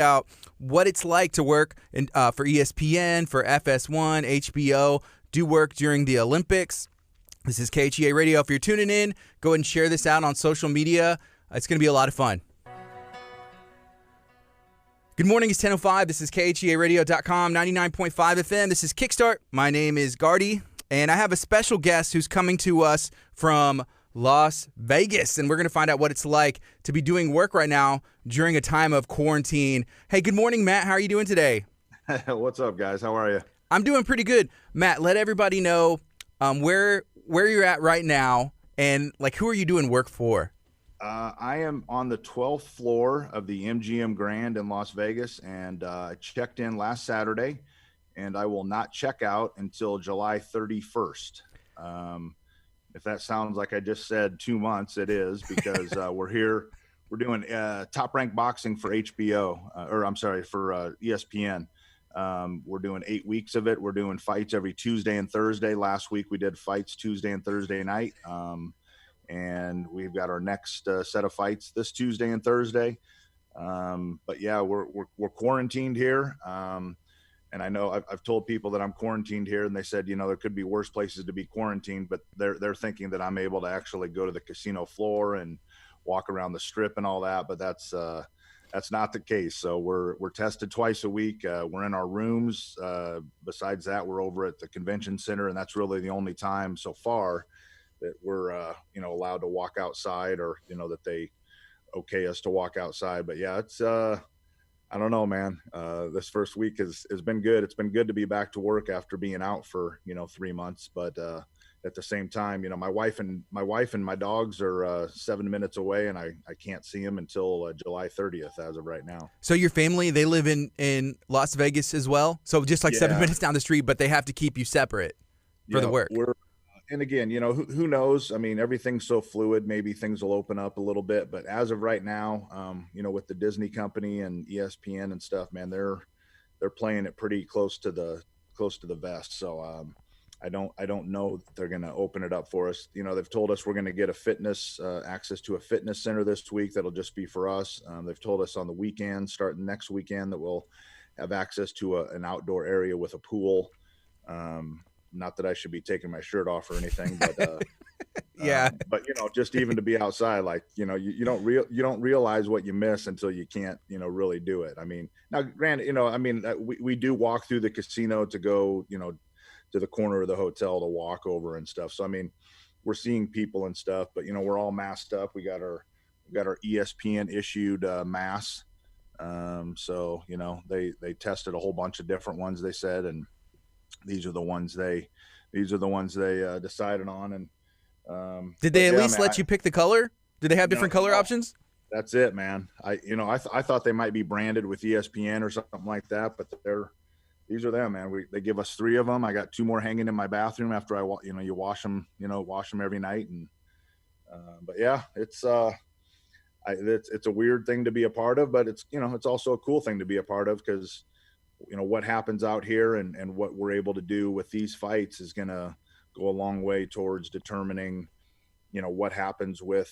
out what it's like to work for ESPN, for FS1, HBO, do work during the Olympics. This is KHEA Radio. If you're tuning in, go ahead and share this out on social media. It's going to be a lot of fun. Good morning, it's 10:05. This is KHEARadio.com, 99.5 FM. This is Kickstart. My name is Gardy, and I have a special guest who's coming to us from Las Vegas, and we're going to find out what it's like to be doing work right now during a time of quarantine. Hey, good morning, Matt. How are you doing today? What's up, guys? How are you? I'm doing pretty good. Matt, let everybody know where you're at right now and, like, who are you doing work for? I am on the 12th floor of the MGM Grand in Las Vegas, and I checked in last Saturday, and I will not check out until July 31st. If that sounds like I just said 2 months, it is, because we're here. We're doing Top Rank Boxing for for ESPN. We're doing 8 weeks of it. We're doing fights every Tuesday and Thursday. Last week we did fights Tuesday and Thursday night. And we've got our next set of fights this Tuesday and Thursday. But yeah, we're quarantined here. And I know I've told people that I'm quarantined here, and they said, there could be worse places to be quarantined, but they're thinking that I'm able to actually go to the casino floor and walk around the strip and all that. But that's not the case. So we're tested twice a week. We're in our rooms. Besides that, we're over at the convention center, and that's really the only time so far that we're, allowed to walk outside, or, that they okay us to walk outside. But yeah, it's, I don't know, man. This first week has been good. It's been good to be back to work after being out for, 3 months. But at the same time, my wife and my dogs are 7 minutes away, and I can't see them until July 30th as of right now. So your family, they live in Las Vegas as well? So just like 7 minutes down the street, but they have to keep you separate for the work. And again, who knows? I mean, everything's so fluid. Maybe things will open up a little bit, but as of right now, with the Disney company and ESPN and stuff, man, they're playing it pretty close to the vest. So I don't know that they're going to open it up for us. They've told us we're going to get access to a fitness center this week. That'll just be for us. They've told us on the weekend, starting next weekend, that we'll have access to an outdoor area with a pool. Not that I should be taking my shirt off or anything, but yeah. But just even to be outside, like you don't realize what you miss until you can't really do it. I mean, now granted, we do walk through the casino to go to the corner of the hotel to walk over and stuff. So I mean, we're seeing people and stuff, but we're all masked up. We got our ESPN issued masks. So they tested a whole bunch of different ones, they said, and these are the ones they decided on. And did they at least let you pick the color? Did they have different color options? That's it, man. I thought they might be branded with ESPN or something like that, but these are them, man. They give us 3 of them. I got 2 more hanging in my bathroom after you wash them every night. And but yeah, it's a weird thing to be a part of, but it's also a cool thing to be a part of, because what happens out here and what we're able to do with these fights is going to go a long way towards determining, what happens with,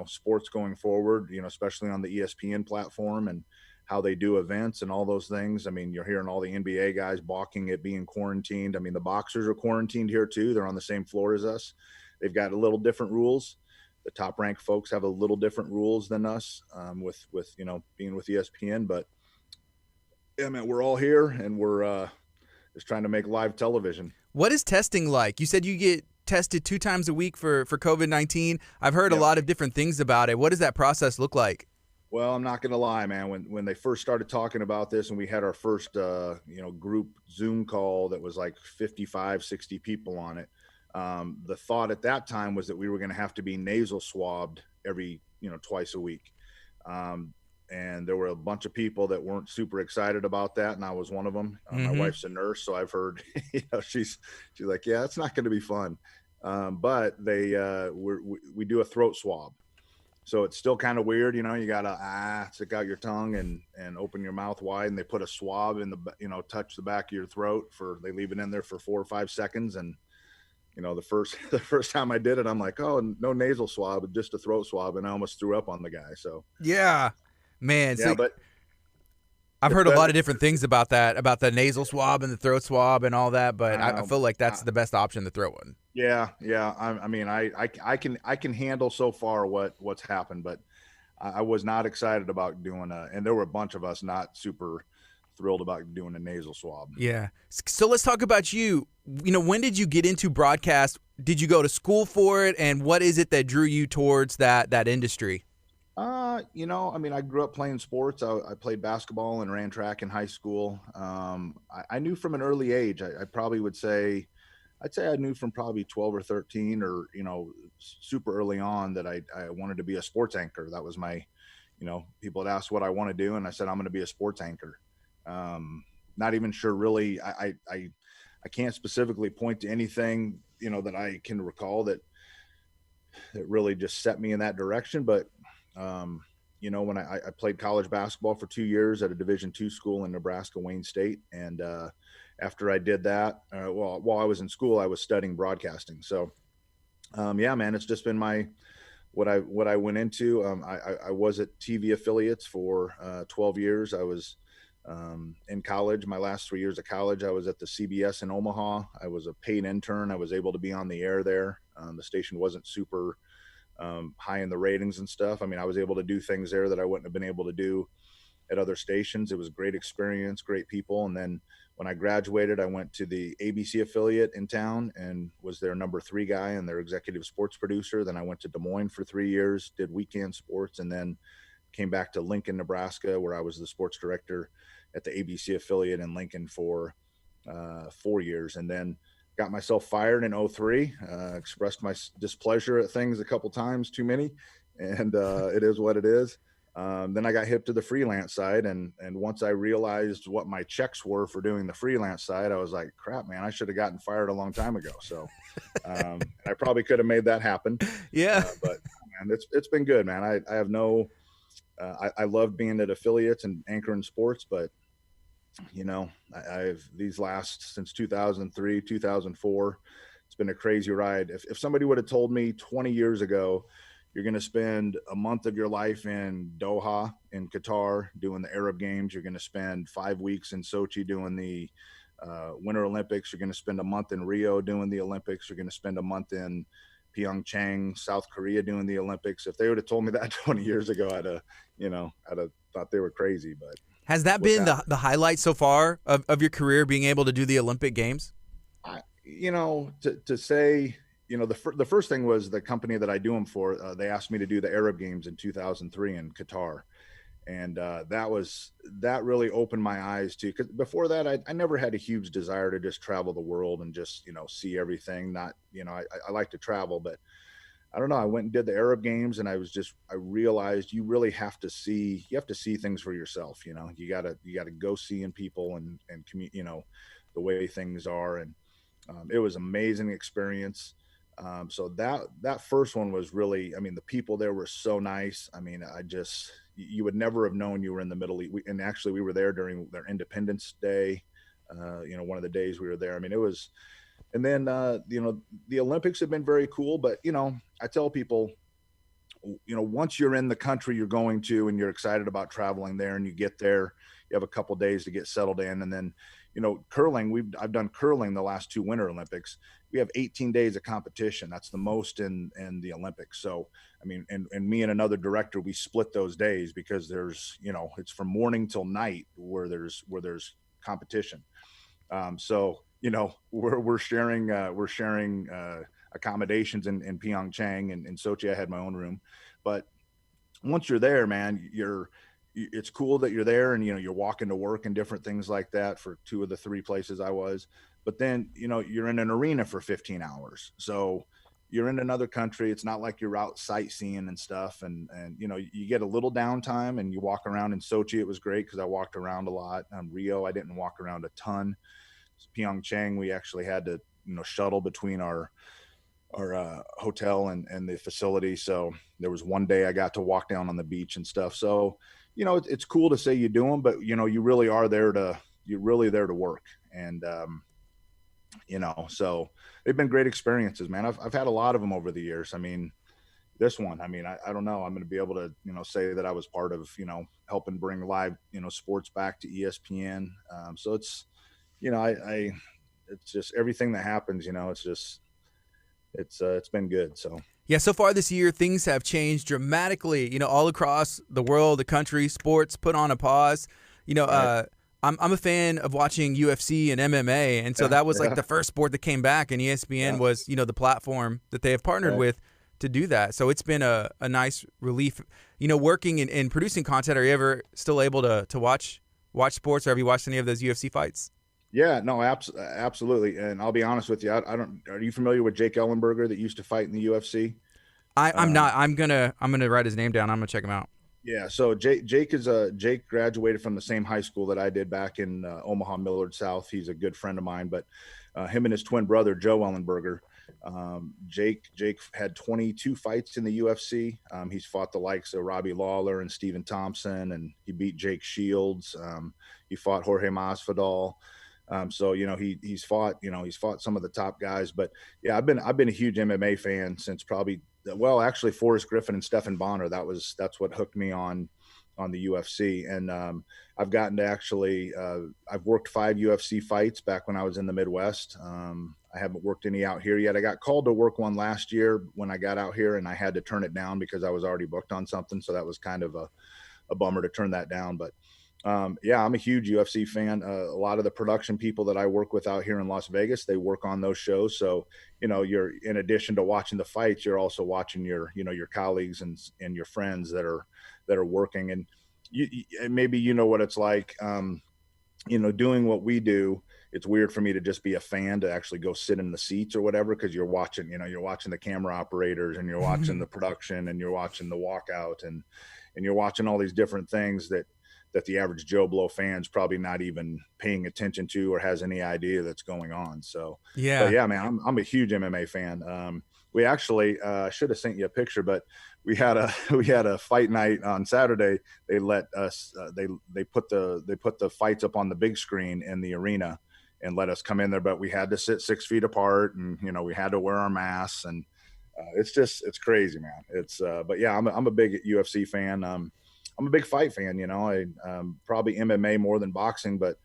sports going forward, especially on the ESPN platform, and how they do events and all those things. I mean, you're hearing all the NBA guys balking at being quarantined. I mean, the boxers are quarantined here too. They're on the same floor as us. They've got a little different rules. The Top Rank folks have a little different rules than us, with being with ESPN, but yeah, man, we're all here, and we're just trying to make live television. What is testing like? You said you get tested 2 times a week for COVID-19. I've heard a lot of different things about it. What does that process look like? Well, I'm not going to lie, man. When they first started talking about this, and we had our first, group Zoom call that was like 55, 60 people on it, the thought at that time was that we were going to have to be nasal swabbed every, twice a week. And there were a bunch of people that weren't super excited about that, and I was one of them. My wife's a nurse, so I've heard, she's like, yeah, it's not going to be fun. But we do a throat swab, so it's still kind of weird. You gotta stick out your tongue and open your mouth wide, and they put a swab in the touch the back of your throat they leave it in there for 4 or 5 seconds, and the first time I did it, I'm like, oh, no nasal swab, just a throat swab, and I almost threw up on the guy. So yeah. Man, yeah, but I've heard a lot of different things about that, about the nasal swab and the throat swab and all that, but I feel like that's the best option, the throat one. Yeah, yeah. I mean, I can handle so far what's happened, but I was not excited about doing and there were a bunch of us not super thrilled about doing a nasal swab. Yeah. So let's talk about you. You know, when did you get into broadcast? Did you go to school for it? And what is it that drew you towards that industry? I mean, I grew up playing sports. I played basketball and ran track in high school. I knew from an early age, I probably would say, I'd say I knew from probably 12 or 13 or, super early on that I wanted to be a sports anchor. That was my, people had asked what I want to do. And I said, I'm going to be a sports anchor. Not even sure really. I can't specifically point to anything, that I can recall that really just set me in that direction. But, when I played college basketball for 2 years at a Division II school in Nebraska, Wayne State. And, after I did that, while I was in school, I was studying broadcasting. So, yeah, man, it's just been what I went into. I was at TV affiliates for 12 years. I was in college. My last 3 years of college, I was at the CBS in Omaha. I was a paid intern. I was able to be on the air there. The station wasn't super high in the ratings and stuff. I mean, I was able to do things there that I wouldn't have been able to do at other stations. It was a great experience, great people. And then when I graduated, I went to the ABC affiliate in town and was their number 3 guy and their executive sports producer. Then I went to Des Moines for 3 years, did weekend sports, and then came back to Lincoln, Nebraska, where I was the sports director at the ABC affiliate in Lincoln for 4 years. And then got myself fired in 03, expressed my displeasure at things a couple times, too many. And it is what it is. Then I got hip to the freelance side. And once I realized what my checks were for doing the freelance side, I was like, crap, man, I should have gotten fired a long time ago. So I probably could have made that happen. Yeah. But man, it's been good, man. I have no, I love being at affiliates and anchoring sports, but I've since 2003, 2004, it's been a crazy ride. If somebody would have told me 20 years ago, you're going to spend a month of your life in Doha in Qatar doing the Arab Games, you're going to spend 5 weeks in Sochi doing the Winter Olympics, you're going to spend a month in Rio doing the Olympics, you're going to spend a month in Pyeongchang, South Korea doing the Olympics. If they would have told me that 20 years ago, I'd have thought they were crazy. But has that been the highlight so far of your career, being able to do the Olympic Games? To say, the first thing was the company that I do them for. They asked me to do the Arab Games in 2003 in Qatar. And that really opened my eyes to, because before that, I never had a huge desire to just travel the world and just, see everything. Not, I like to travel, but I don't know. I went and did the Arab Games, and I realized you really have to see things for yourself. You gotta go seeing people and the way things are. And it was an amazing experience. So that first one was really, I mean, the people there were so nice. I mean, you would never have known you were in the Middle East. And actually we were there during their Independence Day. One of the days we were there. I mean, it was, and then, the Olympics have been very cool, but, I tell people, once you're in the country you're going to, and you're excited about traveling there, and you get there, you have a couple of days to get settled in. And then, curling, I've done curling the last 2 Winter Olympics. We have 18 days of competition. That's the most in the Olympics. So, I mean, and me and another director, we split those days because there's, it's from morning till night where there's competition. So, we're sharing accommodations in Pyeongchang, and in Sochi I had my own room. But once you're there, man, it's cool that you're there, and you're walking to work and different things like that for 2 of the 3 places I was. But then you're in an arena for 15 hours, so you're in another country. It's not like you're out sightseeing and stuff, and you get a little downtime and you walk around. In Sochi it was great because I walked around a lot. Rio, I didn't walk around a ton. Pyeongchang, we actually had to shuttle between our hotel and the facility. So there was one day I got to walk down on the beach and stuff. So, it's cool to say you do them, but you're really there to work. And, so they've been great experiences, man. I've had a lot of them over the years. I mean, this one, I mean, I don't know. I'm going to be able to, say that I was part of, helping bring live, sports back to ESPN. So it's, it's just everything that happens, it's just, it's been good. So. Yeah, so far this year, things have changed dramatically. All across the world, the country, sports put on a pause. Right. I'm a fan of watching UFC and MMA, and so Yeah. that was like Yeah. the first sport that came back, and ESPN Yeah. was the platform that they have partnered Right. with to do that. So it's been a nice relief. Working and producing content. Are you ever still able to watch sports, or have you watched any of those UFC fights? Yeah, no, absolutely. And I'll be honest with you. I don't, are you familiar with Jake Ellenberger that used to fight in the UFC? I'm Um, not. I'm gonna write his name down. I'm gonna check him out. yeah. So Jake graduated from the same high school that I did back in Omaha, Millard South. He's a good friend of mine, but him and his twin brother, Joe Ellenberger, Jake had 22 fights in the UFC. He's fought the likes of Robbie Lawler and Stephen Thompson, and he beat Jake Shields. He fought Jorge Masvidal. So he's fought some of the top guys, but yeah, I've been a huge MMA fan since probably, well, actually Forrest Griffin and Stephan Bonner. That's what hooked me on the UFC. And I've gotten to actually I've worked 5 UFC fights back when I was in the Midwest. I haven't worked any out here yet. I got called to work one last year when I got out here, and I had to turn it down because I was already booked on something. So that was kind of a bummer to turn that down, but yeah, I'm a huge UFC fan. A lot of the production people that I work with out here in Las Vegas, they work on those shows. So, you're, in addition to watching the fights, you're also watching your colleagues and your friends that are working. And and maybe what it's like, doing what we do. It's weird for me to just be a fan to actually go sit in the seats or whatever, because you're watching the camera operators, and you're watching the production, and you're watching the walkout, and you're watching all these different things that the average Joe Blow fan's probably not even paying attention to or has any idea that's going on. So, but Yeah. yeah, man, I'm a huge MMA fan. We actually, should have sent you a picture, but we had a we had a fight night on Saturday. They let us they put the fights up on the big screen in the arena and let us come in there, but we had to sit 6 feet apart, and we had to wear our masks, and it's crazy, man. But yeah, I'm a big UFC fan. I'm a big fight fan. I probably MMA more than boxing, but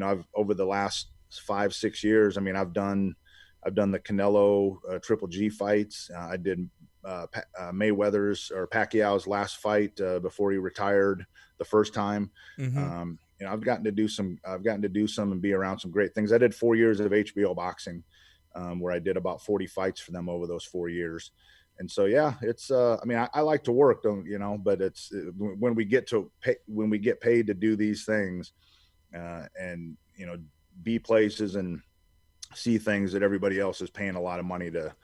I've, over the last 5-6 years, I mean, I've done the Canelo Triple G fights. I did Mayweather's or Pacquiao's last fight before he retired the first time. Hmm. I've gotten to do some and be around some great things. I did 4 years of HBO boxing, where I did about 40 fights for them over those 4 years. And so, yeah, it's, I mean, I like to work, don't, but it's when we get paid to do these things, and, be places and see things that everybody else is paying a lot of money to,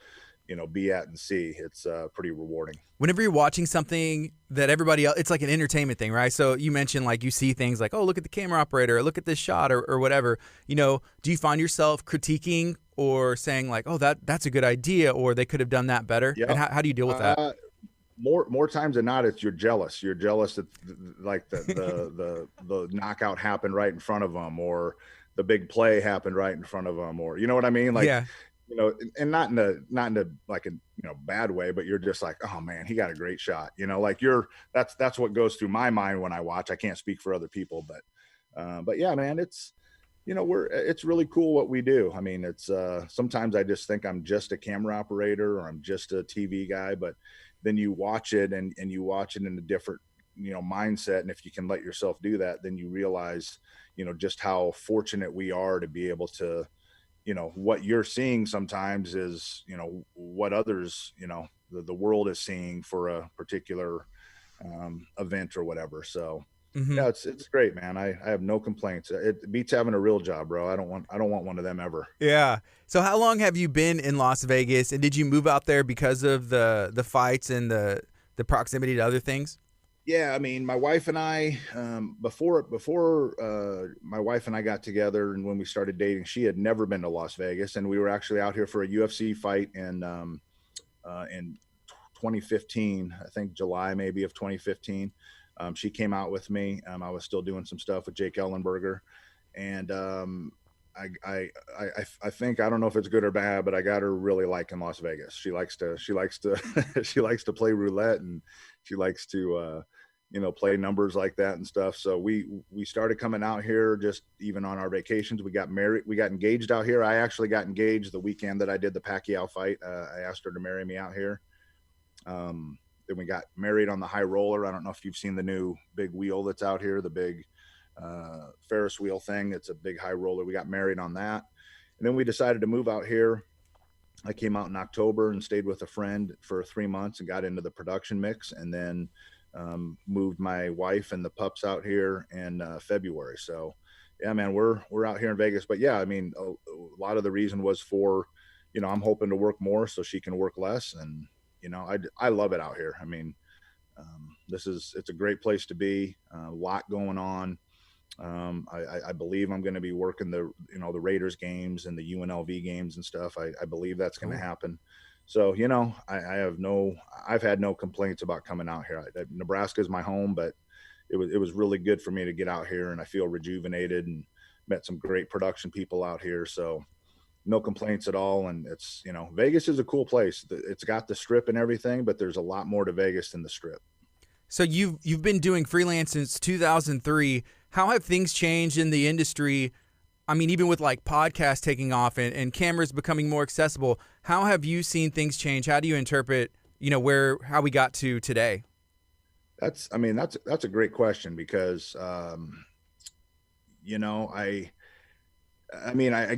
be at and see. It's pretty rewarding. Whenever you're watching something that everybody else, it's like an entertainment thing, right? So you mentioned like you see things like, oh, look at the camera operator, or look at this shot, or whatever. Do you find yourself critiquing or saying like, oh, that's a good idea, or they could have done that better? Yeah. And how do you deal with that? More times than not, it's you're jealous. You're jealous that like the knockout happened right in front of them, or the big play happened right in front of them, or you know what I mean? Like, Yeah. And not in a like a bad way, but you're just like, oh man, he got a great shot. Like that's what goes through my mind when I watch. I can't speak for other people, but yeah, man, it's it's really cool what we do. I mean, it's sometimes I just think I'm just a camera operator, or I'm just a TV guy, but then you watch it, and you watch it in a different mindset, and if you can let yourself do that, then you realize just how fortunate we are to be able to, what you're seeing sometimes is what others, the world is seeing for a particular event or whatever. So Hmm. yeah, it's great, man. I have no complaints. It beats having a real job, bro. I don't want one of them ever. Yeah. So how long have you been in Las Vegas, and did you move out there because of the fights and the proximity to other things? Yeah, I mean, my wife and I, before my wife and I got together, and when we started dating, she had never been to Las Vegas, and we were actually out here for a UFC fight in 2015, I think July maybe of 2015. She came out with me. I was still doing some stuff with Jake Ellenberger, and I think, I don't know if it's good or bad, but I got her really liking Las Vegas. She likes to she likes to play roulette, and she likes to play numbers like that and stuff. So we started coming out here just even on our vacations. We got married, we got engaged out here. I actually got engaged the weekend that I did the Pacquiao fight. I asked her to marry me out here. Then we got married on the high roller. I don't know if you've seen the new big wheel that's out here, the big Ferris wheel thing. It's a big high roller. We got married on that. And then we decided to move out here. I came out in October and stayed with a friend for 3 months and got into the production mix, and then moved my wife and the pups out here in February. So yeah, man, we're out here in Vegas. But yeah, I mean, a lot of the reason was for, I'm hoping to work more so she can work less. And, I love it out here. I mean, it's a great place to be. A lot going on. I believe I'm going to be working the Raiders games and the UNLV games and stuff. I believe that's going to happen. So, I've had no complaints about coming out here. Nebraska is my home, but it was really good for me to get out here, and I feel rejuvenated and met some great production people out here. So no complaints at all. And it's, Vegas is a cool place. It's got the strip and everything, but there's a lot more to Vegas than the strip. So you've been doing freelance since 2003. How have things changed in the industry? I mean, even with like podcasts taking off and cameras becoming more accessible, how have you seen things change? How do you interpret, how we got to today? That's a great question because, I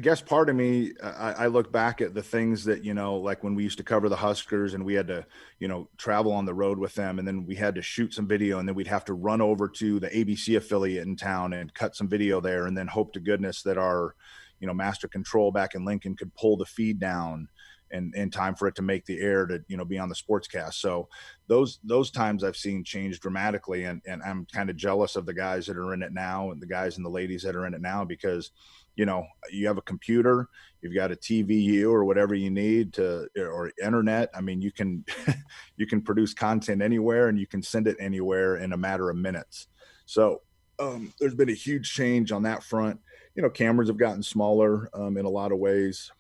guess part of me, I look back at the things that, like when we used to cover the Huskers and we had to, travel on the road with them, and then we had to shoot some video, and then we'd have to run over to the ABC affiliate in town and cut some video there, and then hope to goodness that our, master control back in Lincoln could pull the feed down in time for it to make the air to, be on the sportscast. So those times I've seen change dramatically. And I'm kind of jealous of the guys that are in it now, and the guys and the ladies that are in it now, because, you have a computer, you've got a TVU or whatever you need or internet. I mean, you can, you can produce content anywhere, and you can send it anywhere in a matter of minutes. So there's been a huge change on that front. Cameras have gotten smaller in a lot of ways,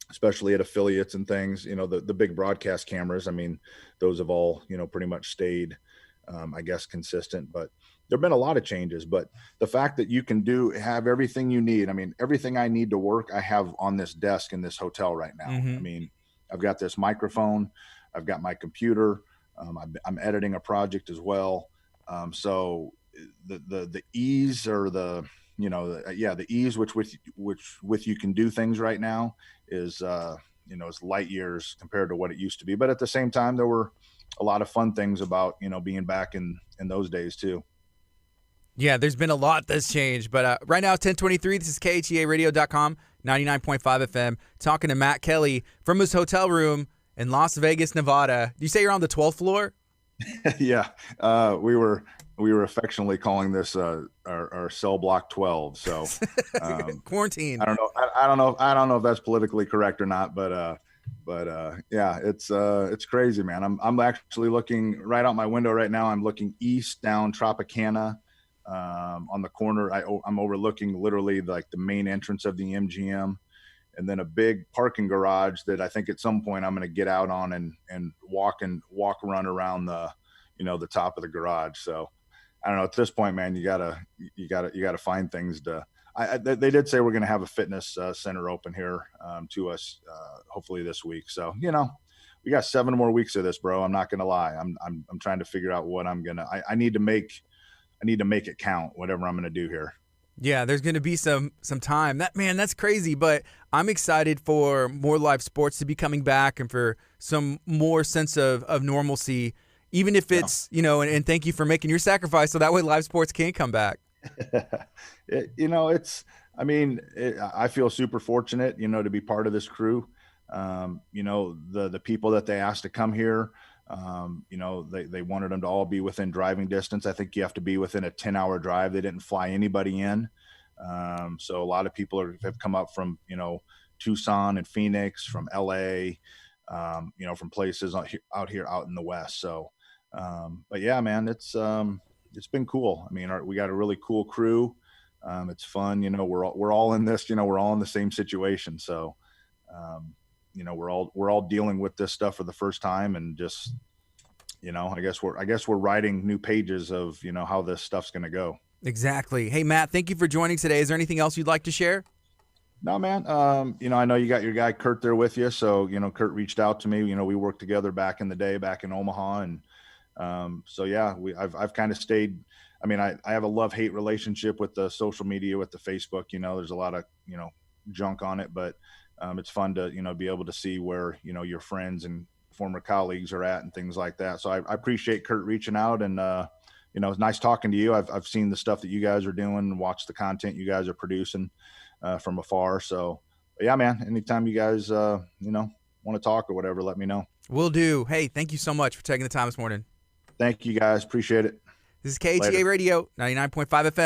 especially at affiliates and things. The big broadcast cameras, I mean, those have all, pretty much stayed, I guess, consistent. But there've been a lot of changes. But the fact that you can have everything you need, I mean, everything I need to work, I have on this desk in this hotel right now. Mm-hmm. I mean, I've got this microphone, I've got my computer, I'm editing a project as well. So the ease, or the ease with you can do things right now is is light years compared to what it used to be. But at the same time, there were a lot of fun things about being back in those days too. Yeah, there's been a lot that's changed. But right now, 10:23. This is KHEARadio.com, 99.5 FM. Talking to Matt Kelly from his hotel room in Las Vegas, Nevada. Do you say you're on the 12th floor? Yeah, we were affectionately calling this our cell block 12. So quarantine. I don't know if that's politically correct or not, but yeah, it's crazy, man. I'm actually looking right out my window right now. I'm looking east down Tropicana. On the corner, I'm overlooking literally like the main entrance of the MGM, and then a big parking garage that I think at some point I'm going to get out on and run around the top of the garage. So I don't know, at this point, man, you gotta find things to. They did say we're going to have a fitness center open here to us hopefully this week. So we got 7 more weeks of this, bro. I'm not going to lie. I'm trying to figure out what I need to make it count, whatever I'm going to do here. Yeah, there's going to be some time. That's crazy, but I'm excited for more live sports to be coming back and for some more sense of normalcy, even if it's, and thank you for making your sacrifice so that way live sports can come back. I feel super fortunate, to be part of this crew. The people that they asked to come here, they wanted them to all be within driving distance. I think you have to be within a 10-hour drive. They didn't fly anybody in. So a lot of people have come up from, Tucson and Phoenix, from LA, from places out here out in the West. So, but yeah, man, it's been cool. I mean, we got a really cool crew. It's fun. We're all in this, we're all in the same situation. So, we're all dealing with this stuff for the first time, and just, I guess we're writing new pages of, how this stuff's going to go. Exactly. Hey, Matt, thank you for joining today. Is there anything else you'd like to share? No, man. I know you got your guy Kurt there with you. So, Kurt reached out to me. We worked together back in the day, back in Omaha, and so yeah, I've kind of stayed. I mean, I have a love-hate relationship with the social media, with the Facebook. There's a lot of junk on it, but it's fun to be able to see where your friends and former colleagues are at and things like that. So I appreciate Kurt reaching out, and it's nice talking to you. I've seen the stuff that you guys are doing and watched the content you guys are producing from afar. So yeah, man, anytime you guys want to talk or whatever, let me know. Will do. Hey, thank you so much for taking the time this morning. Thank you guys. Appreciate it. This is KHEA Later. Radio, 99.5 FM.